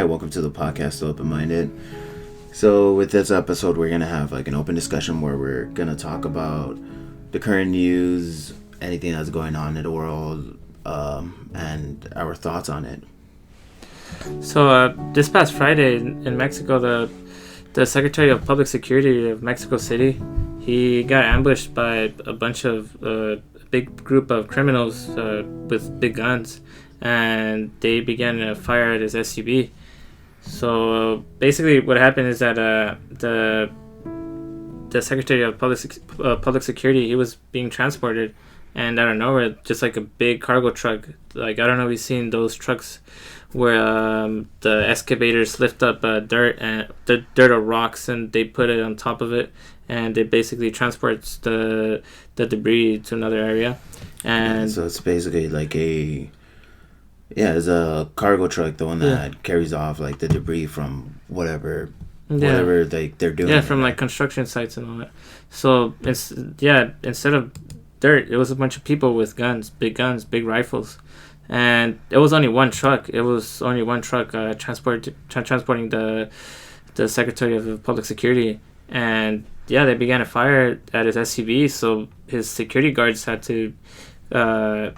welcome to the podcast, Open Minded. So with this episode, we're going to have like an open discussion where we're going to talk about the current news, anything that's going on in the world, and our thoughts on it. So this past Friday in Mexico, the Secretary of Public Security of Mexico City, he got ambushed by a bunch of big group of criminals with big guns, and they began to fire at his SUV. So basically what happened is that the Secretary of Public Security, he was being transported, and out of nowhere, just like a big cargo truck, like I don't know if you've seen those trucks where the excavators lift up dirt or rocks, and they put it on top of it, and it basically transports the debris to another area. And so it's basically like it's a cargo truck, the one that carries off like the debris from whatever they're doing. Yeah, from like construction sites and all that. So instead of dirt, it was a bunch of people with guns, big rifles. And it was only one truck. Transporting the Secretary of Public Security. And they began to fire at his SUV. So his security guards had to go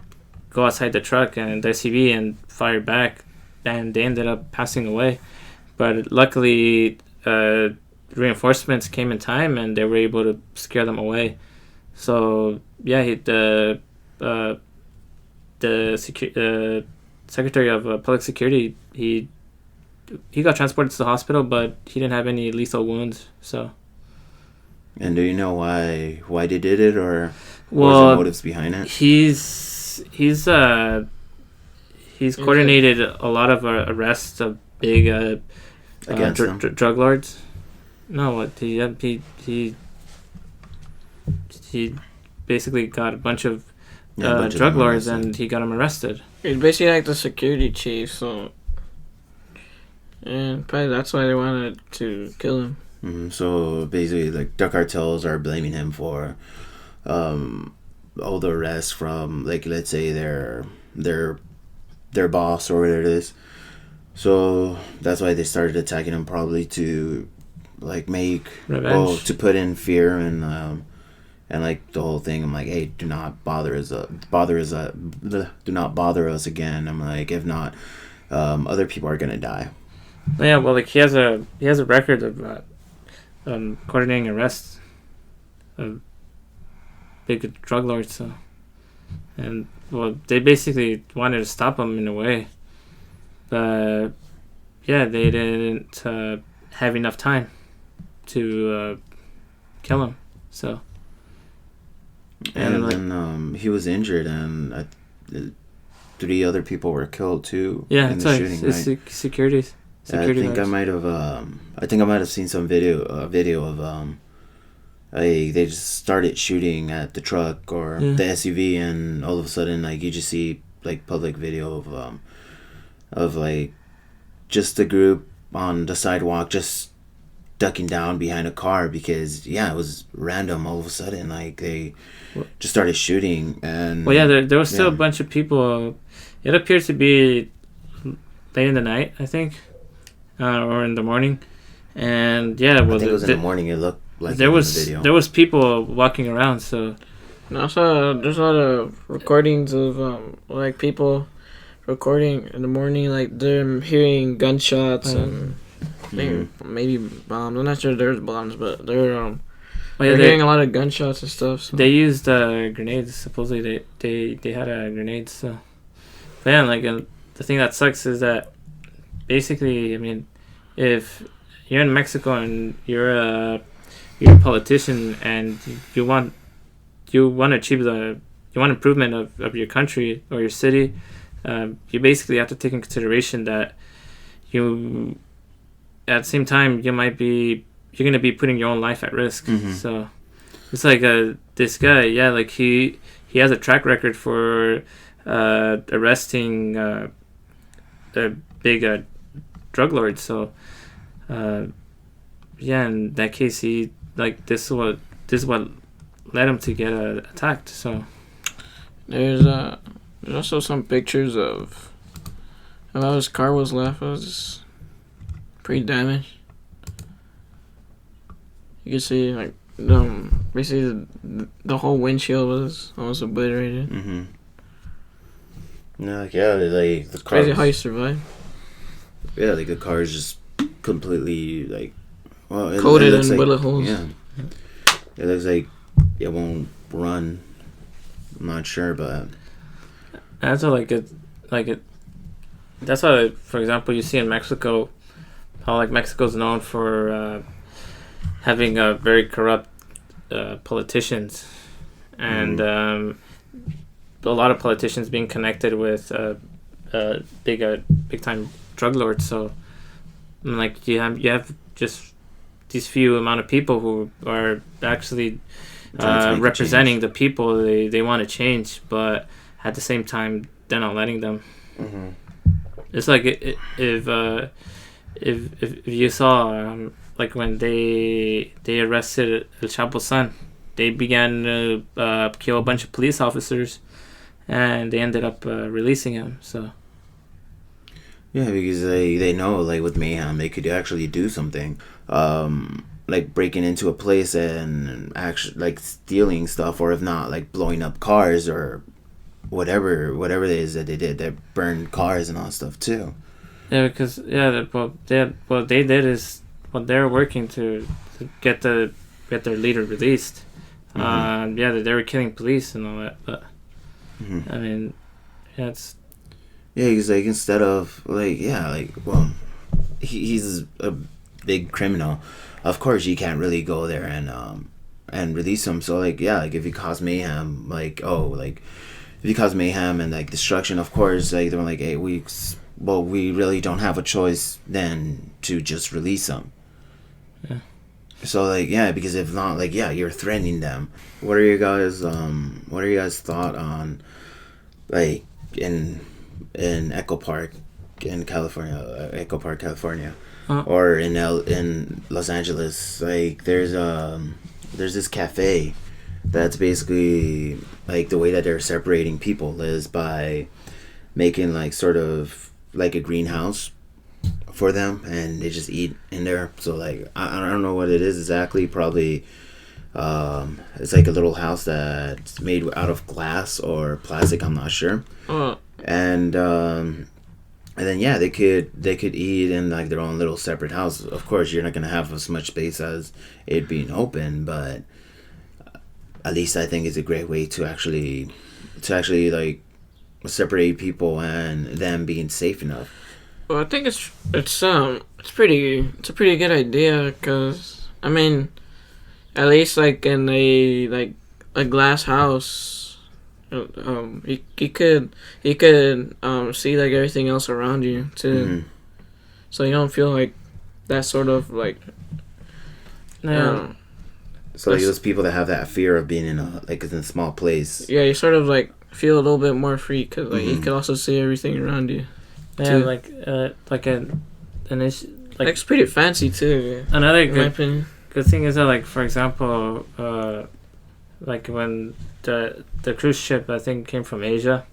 outside the truck and the SUV and fire back. And they ended up passing away. But luckily, reinforcements came in time and they were able to scare them away. So the Secretary of Public Security, he got transported to the hospital, but he didn't have any lethal wounds. So. And do you know why they did it, or what was the motives behind it? He's coordinated a lot of arrests of big drug lords. No, what he basically got a bunch of drug lords, and he got him arrested. He's basically like the security chief, so probably that's why they wanted to kill him. Mm-hmm. So basically, like the cartels are blaming him for all the arrests from, like, let's say their boss or whatever it is. So that's why they started attacking him, probably to like make revenge, to put in fear and like the whole thing. I'm like, hey, do not bother us again. I'm like, if not, other people are gonna die. Yeah, well, like he has a record of coordinating arrests of big drug lords. So, and they basically wanted to stop him in a way, but they didn't have enough time to kill him. So. And then he was injured, and 3 other people were killed too. Yeah, in the shooting, right? Security. I think guards. I might have seen some video of they just started shooting at the truck or the SUV, and all of a sudden, like, you just see like public video of like just the group on the sidewalk just ducking down behind a car because it was random. All of a sudden, like, they just started shooting. And there was still a bunch of people. It appeared to be late in the night, I think, or in the morning. And I think it was in the morning. It looked like there was people walking around. So also there's a lot of recordings of like people recording in the morning, like them hearing gunshots and maybe bombs. I'm not sure there's bombs, but they're hearing a lot of gunshots and stuff. So. They used grenades. Supposedly they had grenades. So, but the thing that sucks is that basically, I mean, if you're in Mexico and you're a politician and you want to achieve improvement of your country or your city, you basically have to take in consideration that at the same time you're going to be putting your own life at risk. Mm-hmm. So it's like this guy, like he has a track record for arresting a big drug lord. So in that case, he this is what led him to get attacked. So there's also some pictures of how his car was left. It was pretty damaged. You can see like basically the whole windshield was almost obliterated. Mm-hmm. No, like, yeah, like the car. Crazy how you survived. Yeah, like the car is just completely like, well, coated in like, bullet holes. Yeah, it looks like it won't run. I'm not sure, but that's what that's why, for example, you see in Mexico how like Mexico's known for having very corrupt politicians, and a lot of politicians being connected with big time drug lords. So like you have just these few amount of people who are actually representing the people they want to change, but at the same time they're not letting them. Mm-hmm. It's like if you saw like when they arrested El Chapo's son, they began to kill a bunch of police officers, and they ended up releasing him. So yeah, because they know like with mayhem they could actually do something, like breaking into a place and actually like stealing stuff, or if not like blowing up cars or whatever it is that they did. They burned cars and all that stuff too. Yeah, because what they did is what they're working to get their leader released. Mm-hmm. They were killing police and all that, but Mm-hmm. I mean, yeah, it's because like instead of well, he's a big criminal. Of course, you can't really go there and release him. So like if he caused mayhem, if he caused mayhem and like destruction, of course, like they're like 8 weeks. Well, we really don't have a choice then to just release him. Yeah. So like because if not, like you're threatening them. What are your guys' thought on like in Echo Park in California, or in Los Angeles? Like there's this cafe that's basically like the way that they're separating people is by making like sort of like a greenhouse for them, and they just eat in there. So like I don't know what it is exactly. Probably it's like a little house that's made out of glass or plastic. I'm not sure. And then they could eat in like their own little separate house. Of course, you're not gonna have as much space as it being open, but at least I think it's a great way to actually like separate people and them being safe enough. Well, I think it's a pretty good idea, because I mean, at least like in a glass house, you could see like everything else around you too, so you don't feel like that sort of like. So like those people that have that fear of being in a small place. Yeah, you sort of like feel a little bit more free, because like you can also see everything around you. Yeah, too. It's pretty fancy too. Another good thing is that, like, for example, like when the cruise ship, I think, came from Asia,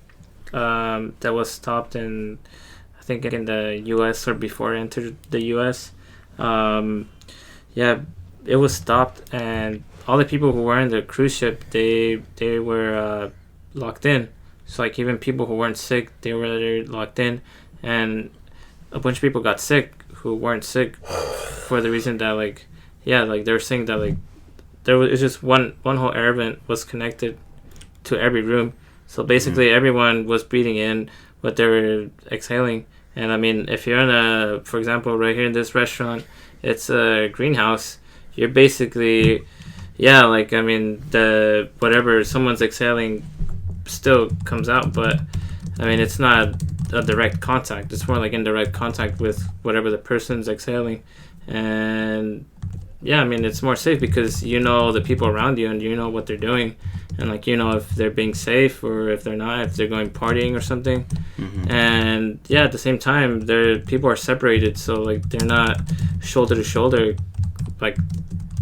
that was stopped in, I think, in the U.S. or before it entered the U.S. It was stopped, and all the people who were in the cruise ship, they were locked in. So like even people who weren't sick, they were locked in, and a bunch of people got sick who weren't sick for the reason that they were saying that like it's just one whole air vent was connected to every room. So basically everyone was breathing in what they were exhaling. And I mean, if you're in for example, right here in this restaurant, it's a greenhouse. You're basically, the whatever someone's exhaling still comes out, but I mean, it's not a direct contact. It's more like indirect contact with whatever the person's exhaling. And it's more safe because you know the people around you and you know what they're doing, and like you know if they're being safe or if they're not, if they're going partying or something. And at the same time, people are separated, so like they're not shoulder to shoulder like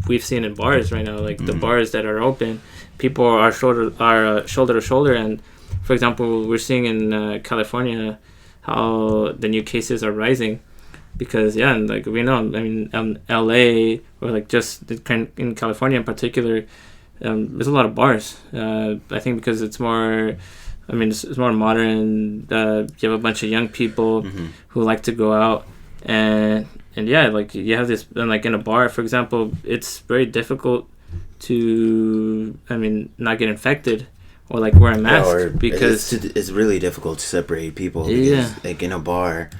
we've seen in bars right now. Like the bars that are open, people are shoulder to shoulder. And for example, we're seeing in California how the new cases are rising. because and like we know, I mean, L.A. or like just in California in particular, there's a lot of bars. I think because it's more, I mean, it's more modern. You have a bunch of young people who like to go out, and yeah, like you have this, and like in a bar, for example, it's very difficult to, I mean, not get infected or like wear a mask because it's really difficult to separate people. Because, like in a bar,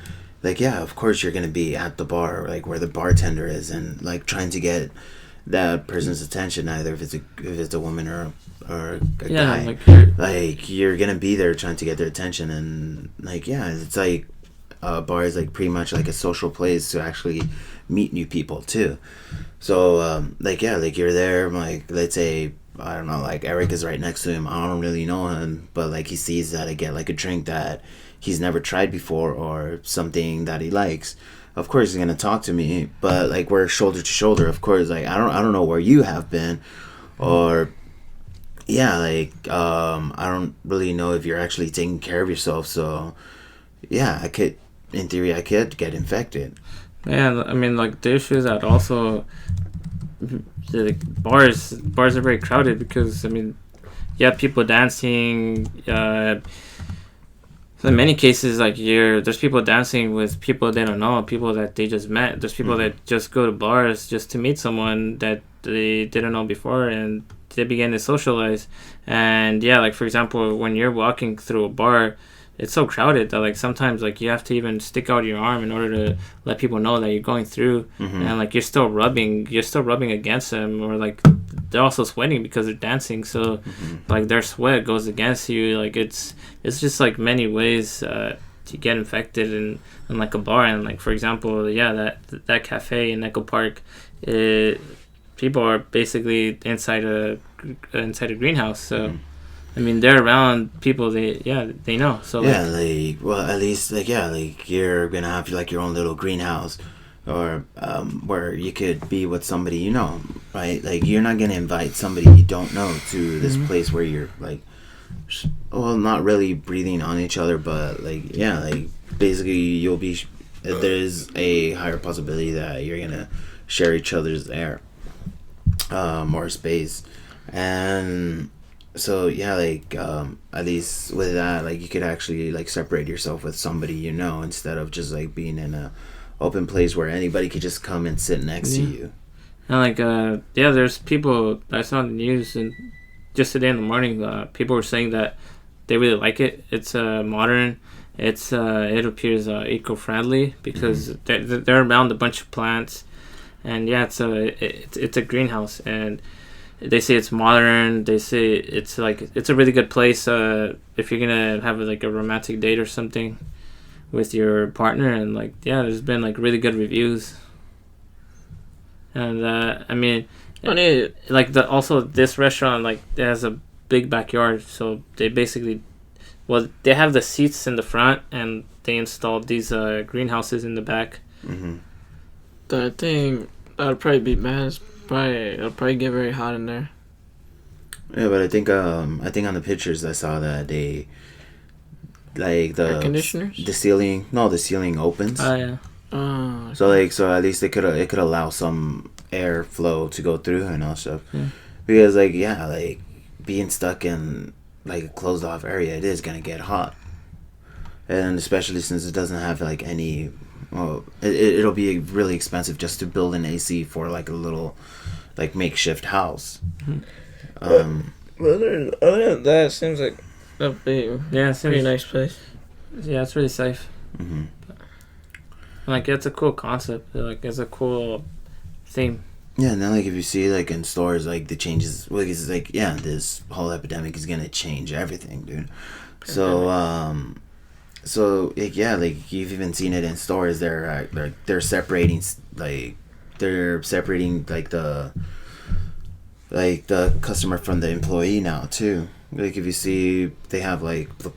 like of course you're gonna be at the bar, like where the bartender is, and like trying to get that person's attention, either if it's a woman or a guy. Like you're gonna be there trying to get their attention, and like it's like bar is like pretty much like a social place to actually meet new people too. So like you're there, like let's say, I don't know, like Eric is right next to him. I don't really know him, but like he sees that I get like a drink that he's never tried before or something that he likes. Of course he's gonna talk to me, but like we're shoulder to shoulder. Of course, like I don't know where you have been, or I don't really know if you're actually taking care of yourself. So I could, in theory, I could get infected. Yeah, I mean, like the issue is that also the bars are very crowded because, I mean, you have people dancing. In many cases, like there's people dancing with people they don't know, people that they just met. There's people that just go to bars just to meet someone that they didn't know before, and they begin to socialize. And like for example, when you're walking through a bar, it's so crowded that like sometimes like you have to even stick out your arm in order to let people know that you're going through, and like you're still rubbing against them, or like they're also sweating because they're dancing, so like their sweat goes against you. Like it's just like many ways to get infected in like a bar. And like for example, that cafe in Echo Park, people are basically inside a greenhouse, so I mean, they're around people they know. So like well, at least like like you're gonna have like your own little greenhouse, or where you could be with somebody you know, right? Like you're not gonna invite somebody you don't know to this place where you're like, well, not really breathing on each other, but like like basically you'll be there's a higher possibility that you're gonna share each other's air, more space, and so like at least with that, like you could actually like separate yourself with somebody you know, instead of just like being in a open place where anybody could just come and sit next to you. And like there's people I saw on the news, and just today in the morning, people were saying that they really like it. It's modern. It's it appears eco-friendly because they're around a bunch of plants, and it's a greenhouse, and they say it's modern. They say it's a really good place if you're gonna have like a romantic date or something with your partner. And like there's been like really good reviews. And I mean, like also this restaurant, like it has a big backyard, so they basically, well, they have the seats in the front, and they installed these greenhouses in the back. I think that'd probably be bad. It'll probably get very hot in there. Yeah, but I think on the pictures I saw that they like the air conditioners. The ceiling opens. Oh yeah. Oh. Okay. So at least it could allow some airflow to go through and all stuff. Because like being stuck in like a closed off area, it is gonna get hot, and especially since it doesn't have like any. Well, it'll be really expensive just to build an AC for like a little, like makeshift house. Other than that, it seems like a pretty nice place. Yeah, it's really safe. Like it's a cool concept. Like it's a cool theme. Yeah, and then like if you see like in stores, like the changes, like it's like this whole epidemic is gonna change everything, dude. So like you've even seen it in stores. They're separating like the customer from the employee now too. Like if you see, they have like the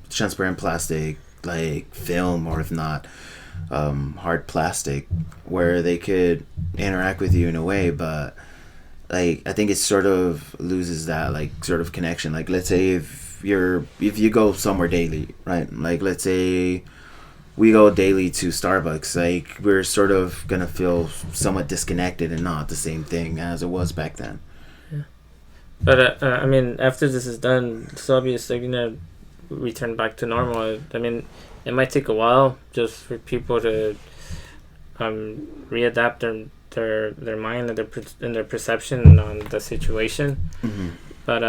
transparent plastic like film, or if not hard plastic, where they could interact with you in a way, but like I think it sort of loses that like sort of connection. Like let's say if if you go somewhere daily, right? Like let's say we go daily to Starbucks, like we're sort of gonna feel somewhat disconnected and not the same thing as it was back then. Yeah. But I mean, after this is done, it's obviously gonna return back to normal. I mean, it might take a while just for people to readapt their mind and their perception on the situation. Mm-hmm. But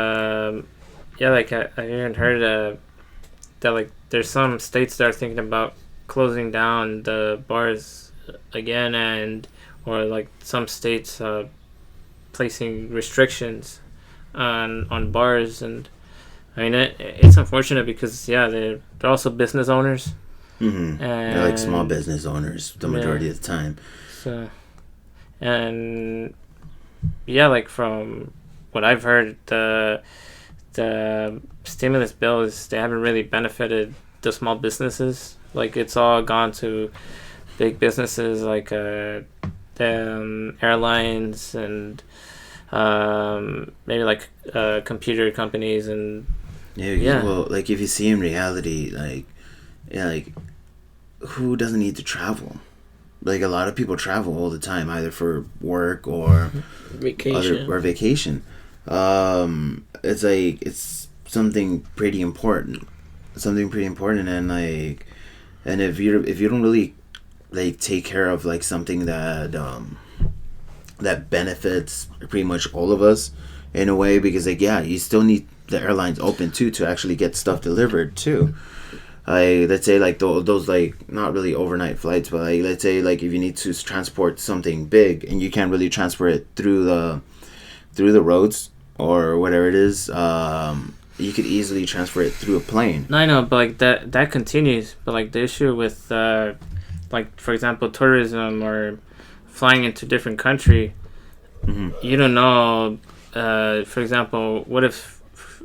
yeah, like I even heard that like there's some states that are thinking about closing down the bars again, and or like some states placing restrictions on bars. And I mean it's unfortunate because they're also business owners. Mm-hmm. And they're like small business owners the majority of the time. So, and yeah, like from what I've heard, the stimulus bills, they haven't really benefited the small businesses. Like it's all gone to big businesses like airlines and maybe like computer companies and Well, like if you see in reality, like who doesn't need to travel? Like a lot of people travel all the time, either for work or vacation. It's like it's something pretty important, and like, and if you don't really like take care of like something that that benefits pretty much all of us in a way, because like you still need the airlines open too to actually get stuff delivered too. Let's say like those like not really overnight flights, but like let's say like if you need to transport something big and you can't really transport it through the roads or whatever it is, you could easily transfer it through a plane. No, I know, but like that continues. But like the issue with like for example tourism or flying into different country, mm-hmm. you don't know. For example, what if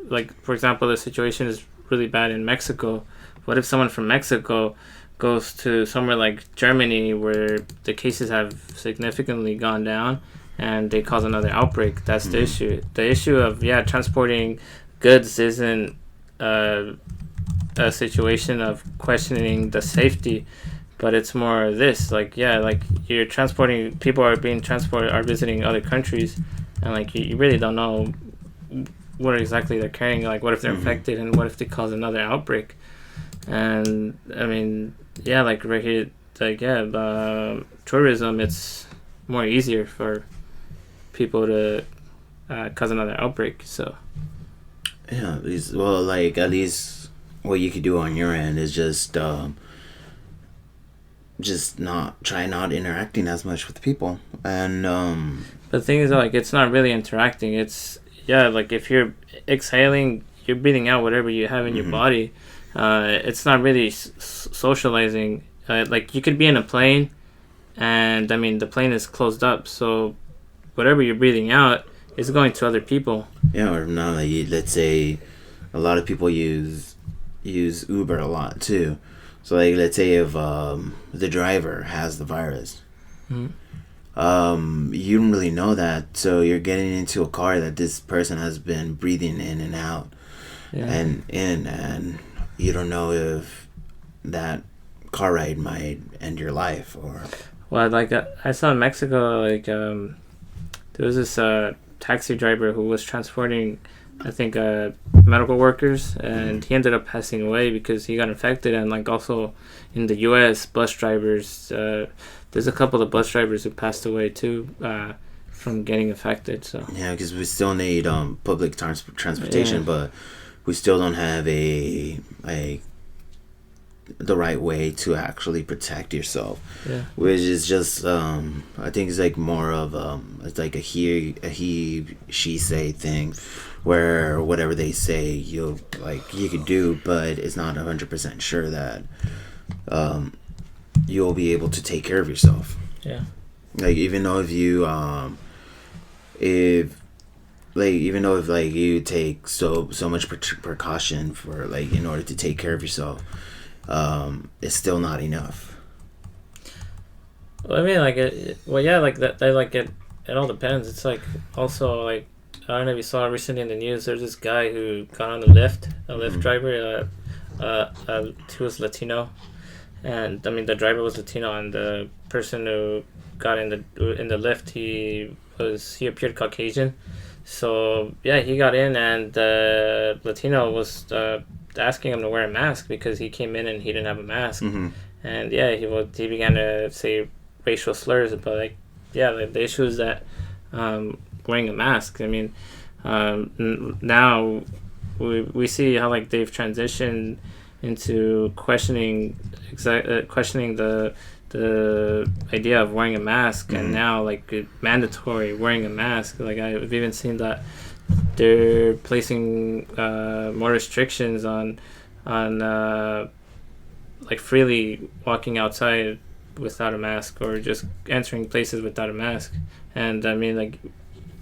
like for example the situation is really bad in Mexico? What if someone from Mexico goes to somewhere like Germany where the cases have significantly gone down and they cause another outbreak? That's the issue. The issue of transporting goods isn't a situation of questioning the safety, but it's more this like you're transporting, people are being transported, are visiting other countries, and like you really don't know what exactly they're carrying. Like what if they're infected, and what if they cause another outbreak? And I mean like right here, like tourism, it's more easier for people to cause another outbreak. So at least what you could do on your end is just not interacting as much with people. And but the thing is, like, it's not really interacting. It's like if you're exhaling, you're breathing out whatever you have in your body. It's not really socializing. Like you could be in a plane, and I mean the plane is closed up, so whatever you're breathing out is going to other people. Or now let's say a lot of people use Uber a lot too. So like let's say if the driver has the virus, you don't really know that, so you're getting into a car that this person has been breathing in and out, and you don't know if that car ride might end your life. Or like I saw in Mexico, like there was this taxi driver who was transporting, I think, medical workers, and he ended up passing away because he got infected. And like also in the U.S., bus drivers, there's a couple of bus drivers who passed away too from getting infected. So because we still need public transportation, but we still don't have the right way to actually protect yourself. Which is just I think it's like more of it's like a he she say thing, where whatever they say you could do, but it's not 100% sure that you'll be able to take care of yourself. Like even though if you you take so much precaution for like in order to take care of yourself, it's still not enough. Well, I mean, like like that. Like it all depends. It's like also like I don't know if you saw recently in the news. There's this guy who got on the Lyft, a Lyft driver. He was Latino, and I mean the driver was Latino, and the person who got in the Lyft, he appeared Caucasian. So yeah, he got in, and Latino was asking him to wear a mask because he came in and he didn't have a mask. And yeah, he began to say racial slurs, but like yeah, the issue is that wearing a mask. I mean, now we see how like they've transitioned into questioning the idea of wearing a mask, and now like mandatory wearing a mask. Like I've even seen that they're placing more restrictions on like freely walking outside without a mask, or just entering places without a mask. And I mean, like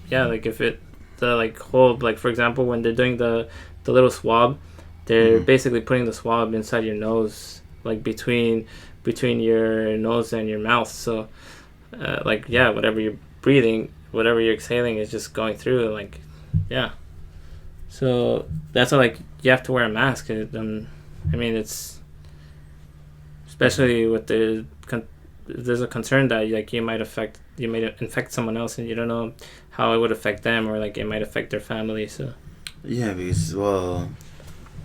yeah, like if it the like whole, like for example, when they're doing the little swab, they're basically putting the swab inside your nose, like between your nose and your mouth. So like yeah, whatever you're breathing, whatever you're exhaling is just going through, like yeah. So that's why like you have to wear a mask. I mean, it's especially with there's a concern that like you might infect someone else, and you don't know how it would affect them, or like it might affect their family. So yeah, because well,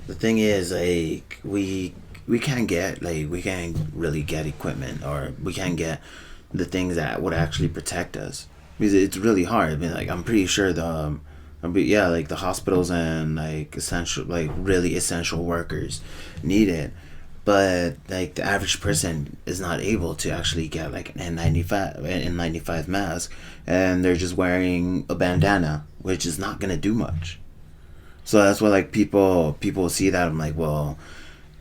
the thing is like we can't really get equipment, or we can't get the things that would actually protect us, because it's really hard. I mean, like I'm pretty sure like the hospitals and like really essential workers need it, but like the average person is not able to actually get like an N95 mask, and they're just wearing a bandana, which is not gonna do much. So that's why like people see that. I'm like, well,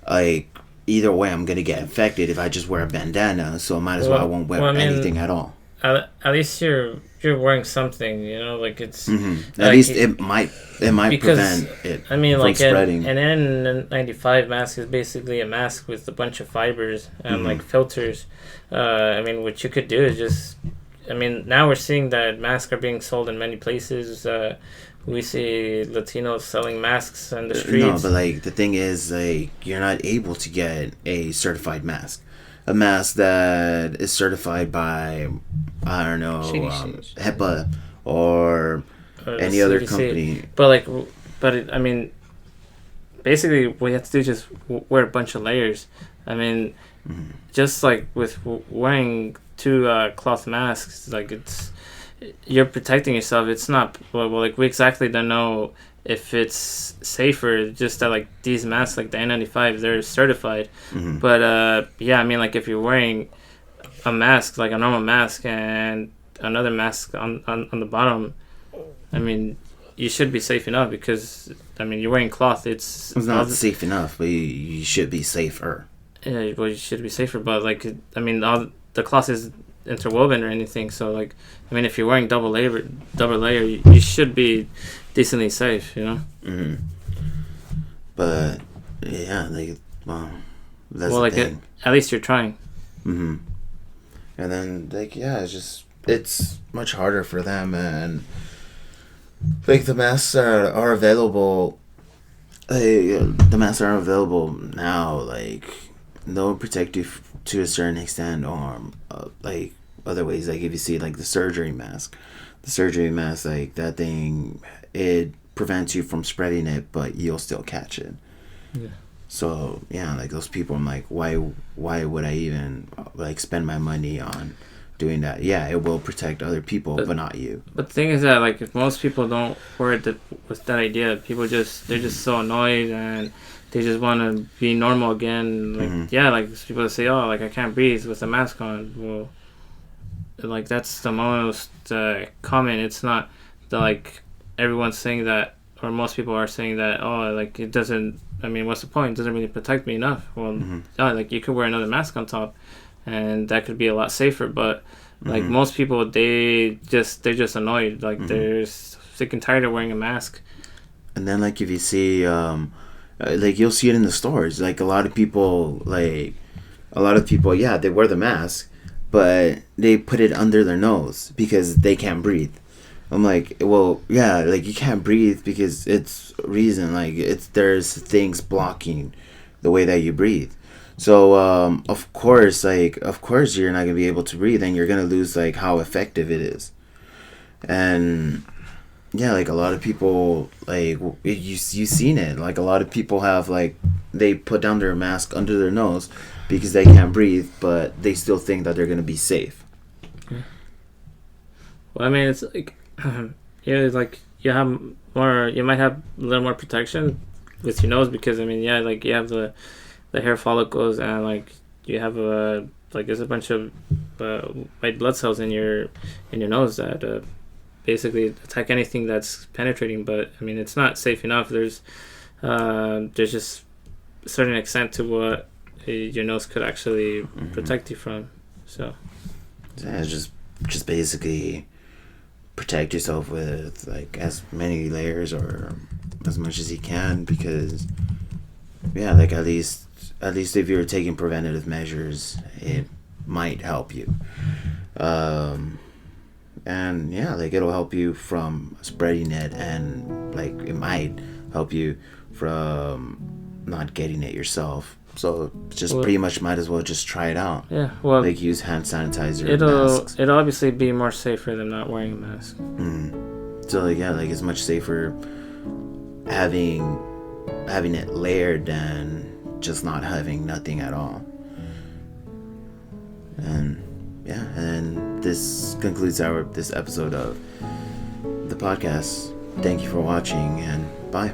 like either way I'm gonna get infected if I just wear a bandana, so I might as well I won't wear anything at all. At least you're wearing something, you know, like it's at least it might prevent it. I mean, from like spreading. an N95 mask is basically a mask with a bunch of fibers and like filters. I mean, what you could do is just, I mean, now we're seeing that masks are being sold in many places. We see Latinos selling masks on the streets. No, but like the thing is, like you're not able to get a certified mask. A mask that is certified by, I don't know, HEPA or any CDC. other company. But I mean, basically what you have to do is just wear a bunch of layers. I mean, just like with wearing two cloth masks, like you're protecting yourself. It's not like we exactly don't know if it's safer. Just that like these masks, like the N95, they're certified. But yeah, I mean, like if you're wearing a mask, like a normal mask, and another mask on the bottom, I mean, you should be safe enough, because I mean you're wearing cloth. It's not safe enough, but you should be safer. Yeah, well, you should be safer, but like I mean, all the cloth is interwoven or anything. So like, I mean, if you're wearing double layer, you should be decently safe, you know. But yeah, like that's well, the like thing. At least you're trying. And then like yeah, it's much harder for them, and like the masks are available. The masks are available now. Like they'll protect you to a certain extent, or like other ways. Like if you see like the surgery mask, like that thing, it prevents you from spreading it, but you'll still catch it. Yeah. So yeah, like those people, I'm like, why would I even like spend my money on doing that? Yeah, it will protect other people, but not you. But the thing is that like if most people don't wear it with that idea, they're just so annoyed, and they just want to be normal again. Like yeah, like people say, oh, like I can't breathe with a mask on. Well, like that's the most common. It's not that like everyone's saying that, or most people are saying that, oh, like it doesn't, I mean, what's the point? It doesn't really protect me enough. Well, yeah, like you could wear another mask on top, and that could be a lot safer. But like most people, they're just annoyed. Like they're sick and tired of wearing a mask. And then like if you see like you'll see it in the stores, like a lot of people, yeah, they wear the mask, but they put it under their nose because they can't breathe. I'm like, well, yeah, like you can't breathe because it's reason, like there's things blocking the way that you breathe. So of course you're not gonna be able to breathe, and you're gonna lose like how effective it is. And yeah, like a lot of people, like you've seen it. Like a lot of people have like they put down their mask under their nose because they can't breathe, but they still think that they're gonna be safe. Well, I mean, it's like yeah, like you might have a little more protection with your nose because I mean, yeah, like you have the hair follicles and like you have there's a bunch of white blood cells in your nose that basically attack anything that's penetrating. But I mean, it's not safe enough. There's just a certain extent to what your nose could actually protect you from. So yeah, just basically protect yourself with like as many layers or as much as you can, because yeah, like at least if you're taking preventative measures, it might help you. And yeah, like it'll help you from spreading it, and like it might help you from not getting it yourself. So just pretty much might as well just try it out. Yeah, well, like use hand sanitizer. It'll obviously be more safer than not wearing a mask. So like yeah, like it's much safer having it layered than just not having nothing at all. And yeah, and this concludes this episode of the podcast. Thank you for watching, and bye.